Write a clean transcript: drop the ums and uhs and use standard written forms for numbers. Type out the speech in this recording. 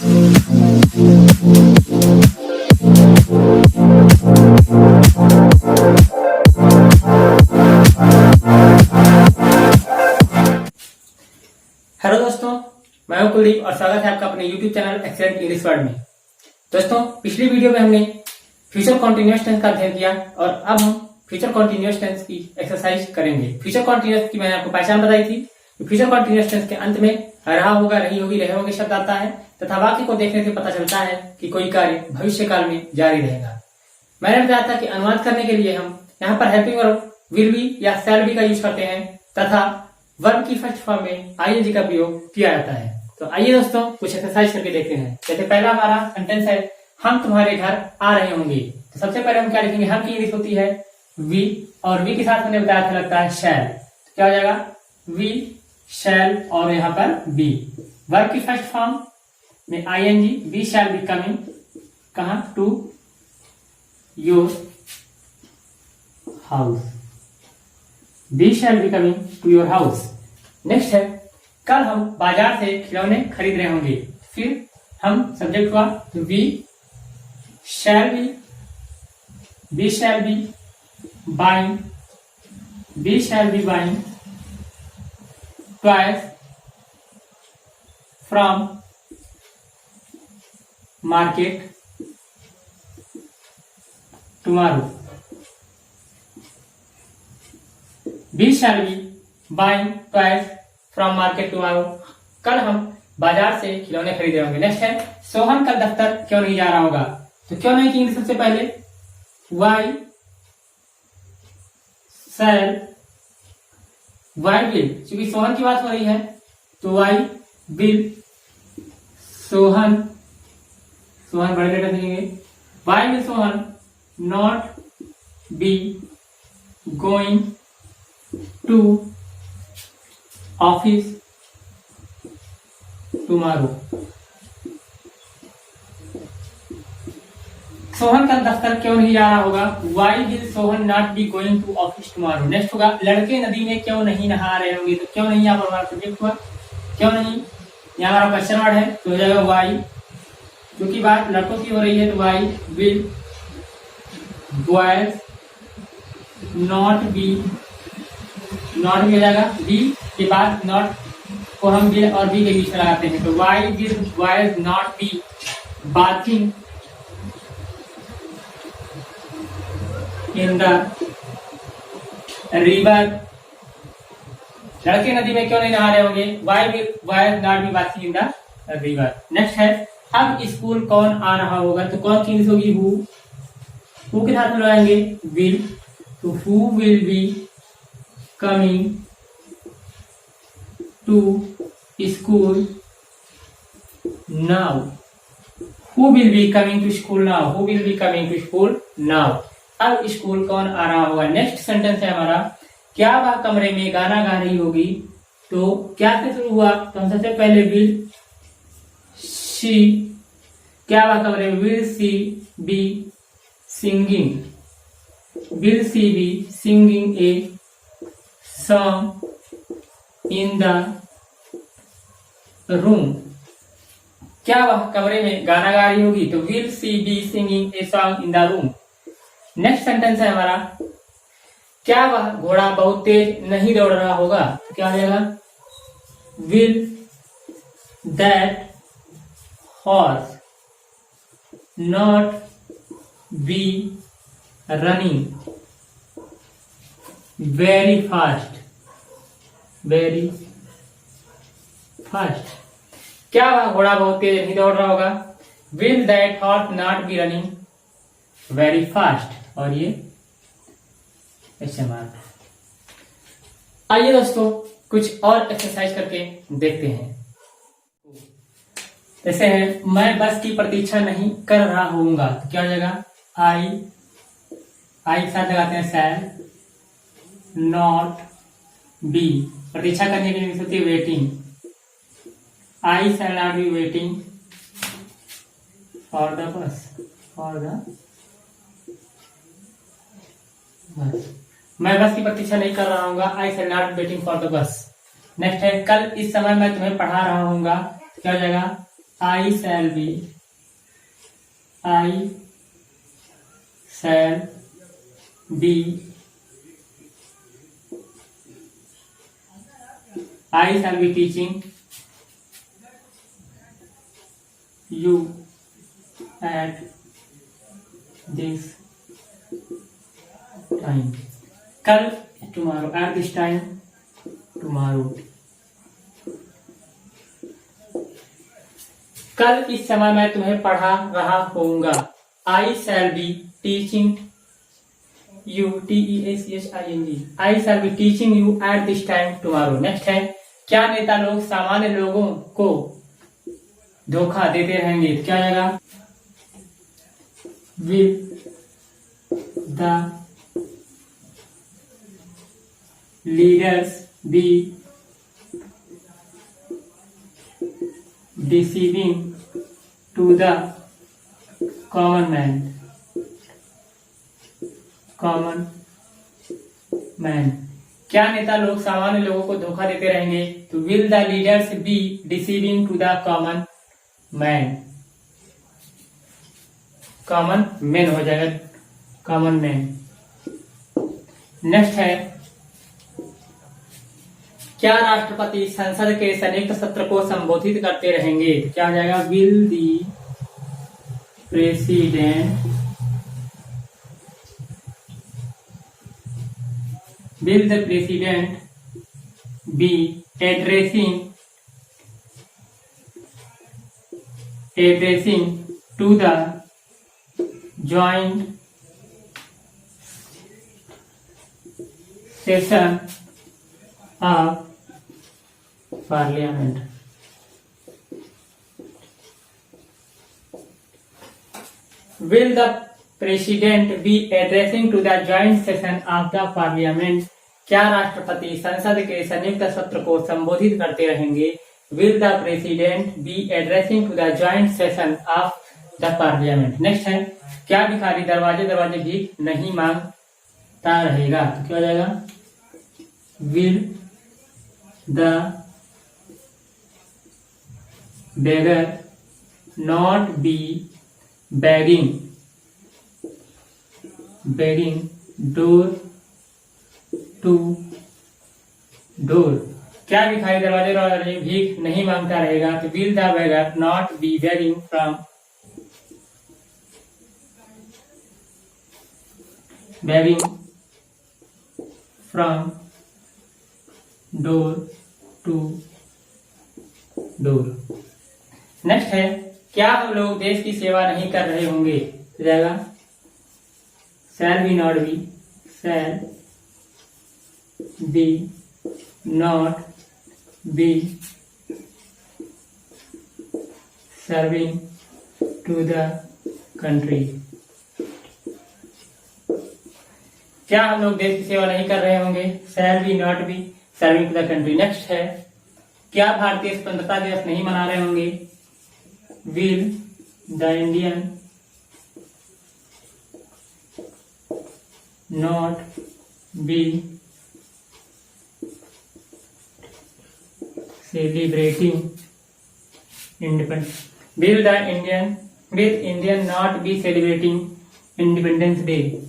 Hello दोस्तों, मैं हूं कुलदीप और स्वागत है आपका अपने YouTube channel excellent English word में। दोस्तों, पिछली वीडियो में हमने फ्यूचर कॉन्टिन्यूअस टेंस का अध्ययन किया और अब हम फ्यूचर कॉन्टिन्यूअस टेंस की एक्सरसाइज करेंगे। फ्यूचर कॉन्टिन्यूअस की मैंने आपको पहचान बताई थी कि फ्यूचर कॉन्टिन्यूअस टेंस के अंत में रहा होगा, रही होगी, रहे होंगे शब्द आता है तथा वाक्य को देखने से पता चलता है कि कोई कार्य भविष्य काल में जारी रहेगा। मैंने बताया था कि अनुवाद करने के लिए हम यहाँ पर हेल्पिंग वर्ब विल बी या शैल बी का यूज करते हैं तथा वर्ब की फर्स्ट फॉर्म में आईएनजी का प्रयोग किया जाता है। तो आइए दोस्तों कुछ एक्सरसाइज करके देखते हैं। जैसे पहला हमारा सेंटेंस है, हम तुम्हारे घर आ रहे होंगे। तो सबसे पहले हम क्या लिखेंगे, हम की इंग्लिश होती है वी और वी के साथ मैंने बताया था लगता है शैल। तो क्या हो जाएगा, वी शैल और यहाँ पर बी। वर्ब की फर्स्ट फॉर्म में ING, we shall be coming कहां, to your house. We shall be coming to your house. Next है, कल हम बाजार से खिलौने खरीद रहे होंगे। फिर हम सब्जेक्ट हुआ we shall be buying, we shall be buying toys from market tomorrow. We shall be buying toys from market tomorrow. कल हम बाजार से खिलौने खरीद रहे होंगे। नेक्स्ट है, सोहन कल दफ्तर क्यों नहीं जा रहा होगा। तो क्यों नहीं की सबसे पहले वाई शैल वाई विल, क्योंकि सोहन की बात हो रही है तो वाई विल सोहन बड़े लेटर लिखेंगे। Why will Sohan not be going to office tomorrow. Sohan कल दफ्तर क्यों नहीं जा रहा होगा, why will Sohan not be going to office tomorrow. Next होगा, लड़के नदी में क्यों नहीं नहा रहे होंगे। तो क्यों नहीं यहाँ पर हमारा सब्जेक्ट हुआ, क्यों नहीं यहाँ हमारा क्वेश्चन वर्ड है तो हो जाएगा वाई, क्योंकि बात लड़कों की हो रही है तो why will boys not be हो जाएगा। बी के बाद नॉट को हम विल और बी के बीच में लगाते हैं तो why will boys not be bathing in the river. लड़के नदी में क्यों नहीं नहा रहे होंगे, why will boys not be bathing in the river. Next है, अब स्कूल कौन आ रहा होगा। तो कौन की इंग्लिश होगी, हु के साथ में लगाएंगे विल, तो who will be coming to school now। Who will be coming to school now? Who will be coming to school now? अब स्कूल कौन आ रहा होगा। नेक्स्ट सेंटेंस है हमारा, क्या वह कमरे में गाना गा रही होगी। तो क्या से शुरू हुआ, तो हम सबसे पहले विल शी, क्या वह कमरे में will she be singing, will she be singing a song in the room। क्या वह कमरे में गाना गा रही होगी तो will she be singing a song in the room। Next sentence है हमारा, क्या वह घोड़ा बहुत तेज नहीं दौड़ रहा होगा। तो क्या हो जाएगा, will that horse not be running very fast। क्या वह घोड़ा बहुत तेज नहीं दौड़ रहा होगा, will that horse not be running very fast. और ये इस्तेमाल। आइए दोस्तों कुछ और एक्सरसाइज करके देखते हैं। जैसे है, मैं बस की प्रतीक्षा नहीं कर रहा होऊंगा। तो क्या हो जाएगा, आई के साथ लगाते हैं शैल नॉट बी, प्रतीक्षा करने के लिए होती है waiting. I shall not be waiting for the bus, मैं बस की प्रतीक्षा नहीं कर रहा हूँ। I shall not be waiting for the bus. Next है, कल इस समय मैं तुम्हें पढ़ा रहा हूँ। क्या हो जाएगा, I shall be teaching you at this time. कल tomorrow, at this time tomorrow. कल इस समय मैं तुम्हें पढ़ा रहा होऊंगा. I shall be teaching you, TEACHING. I shall be teaching you at this time tomorrow. Next है, क्या नेता लोग सामान्य लोगों को धोखा देते रहेंगे? क्या आएगा? Will the leaders be deceiving to the common man? क्या नेता लोग सामान्य लोगों को धोखा देते रहेंगे? तो will the leaders be deceiving to the common man. Common man हो जाएगा, कॉमन मैन. नेक्स्ट है, क्या राष्ट्रपति संसद के संयुक्त सत्र को संबोधित करते रहेंगे? तो क्या हो जाएगा? Will the president be addressing to the joint session of parliament. Will the president be addressing to the joint session of the parliament? क्या राष्ट्रपति संसद के संयुक्त सत्र को संबोधित करते रहेंगे? Will the president be addressing to the joint session of the parliament? Next है, क्या भिखारी दरवाजे दरवाजे भीख नहीं मांगता रहेगा? तो क्या हो जाएगा? Will the beggar not be begging door to door. क्या भिखारी दरवाजे दरवाजे भीख नहीं मांगता रहेगा? तो will the beggar not be begging from door to door. Next है, क्या हम लोग देश की सेवा नहीं कर रहे होंगे? तो जाएगा shall we not be serving to the country. क्या हम लोग देश की सेवा नहीं कर रहे होंगे? shall we not be serving to the country. Next है, क्या भारतीय स्वतंत्रता दिवस नहीं मना रहे होंगे? will the Indian not be celebrating independence? Will Indian not be celebrating Independence Day?